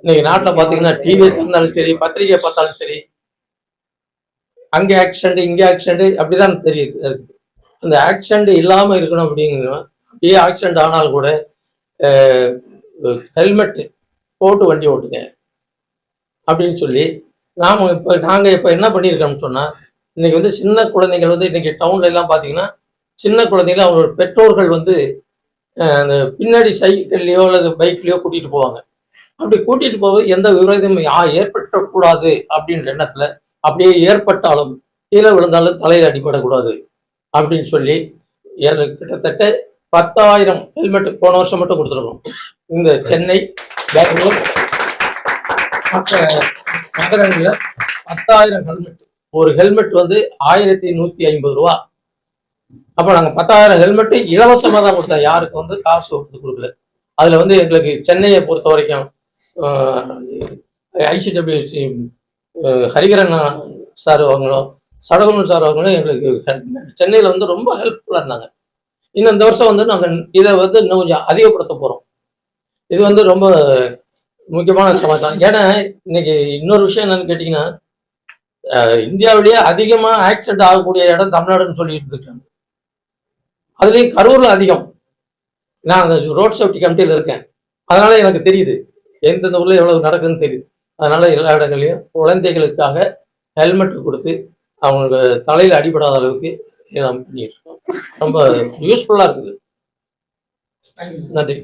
இன்னைக்கு நாட்டில் பார்த்தீங்கன்னா டிவி இருந்தாலும் சரி, பத்திரிகை பார்த்தாலும் சரி, அங்கே ஆக்சிடென்ட் இங்கே ஆக்சிடென்ட் அப்படிதான் தெரியுது. அந்த ஆக்சிடென்ட் இல்லாமல் இருக்கணும் அப்படிங்கிறோம். அப்படியே ஆக்சிடென்ட் ஆனாலும் கூட ஹெல்மெட் போட்டு வண்டி ஓட்டுங்க அப்படின்னு சொல்லி நாங்கள் இப்போ என்ன பண்ணியிருக்கோம்னு சொன்னால், இன்னைக்கு வந்து சின்ன குழந்தைகள் வந்து இன்னைக்கு டவுன்ல எல்லாம் பார்த்தீங்கன்னா சின்ன குழந்தைகள் அவங்களோட பெற்றோர்கள் வந்து அந்த பின்னாடி சைக்கிள்லையோ அல்லது பைக்லையோ கூட்டிகிட்டு போவாங்க. அப்படி கூட்டிகிட்டு போவது எந்த விரோதமும் ஏற்பட்டக்கூடாது அப்படின்ற எண்ணத்தில், அப்படியே ஏற்பட்டாலும் கீழே விழுந்தாலும் தலையில் அடிபடக்கூடாது அப்படின்னு சொல்லி கிட்டத்தட்ட 10,000 ஹெல்மெட் போன வருஷம் மட்டும் கொடுத்துருக்கோம். இந்த சென்னை, பெங்களூர் மற்ற நகரங்களில் 10,000 ஹெல்மெட். ஒரு ஹெல்மெட் வந்து 1,150 ரூபா. அப்போ நாங்கள் 10,000 ஹெல்மெட்டு இலவசமாக தான் கொடுத்தோம். யாருக்கு வந்து காசு கொடுக்கல. அதில் வந்து எங்களுக்கு சென்னையை பொறுத்த வரைக்கும் ஐசிடபிள்யூசி ஹரிகரன் சார் அவங்களும் சடகுமன் சார் அவங்களும் எங்களுக்கு சென்னையில் வந்து ரொம்ப ஹெல்ப்ஃபுல்லாக இருந்தாங்க. இன்னும் இந்த வருஷம் வந்து நாங்கள் இதை வந்து இன்னும் கொஞ்சம் அதிகப்படுத்த போகிறோம். இது வந்து ரொம்ப முக்கியமான சமாச்சாரம். ஏன்னா இன்னைக்கு இன்னொரு விஷயம் என்னன்னு கேட்டிங்கன்னா, இந்தியாவிலேயே அதிகமாக ஆக்சிடென்ட் ஆகக்கூடிய இடம் தமிழ்நாடுன்னு சொல்லிட்டு இருக்காங்க. அதுலேயும் கரூரில் அதிகம். நான் அந்த ரோட் சேஃப்டி கமிட்டியில் இருக்கேன். அதனால எனக்கு தெரியுது எந்தெந்த ஊரில் எவ்வளவு நடக்குதுன்னு தெரியுது. அதனால எல்லா இடங்களையும் குழந்தைகளுக்காக ஹெல்மெட் கொடுத்து அவங்களுக்கு தலையில் அடிபடாத அளவுக்கு எல்லாம் பண்ணிட்டு இருக்கோம். ரொம்ப யூஸ்ஃபுல்லாக இருக்குது. நன்றி.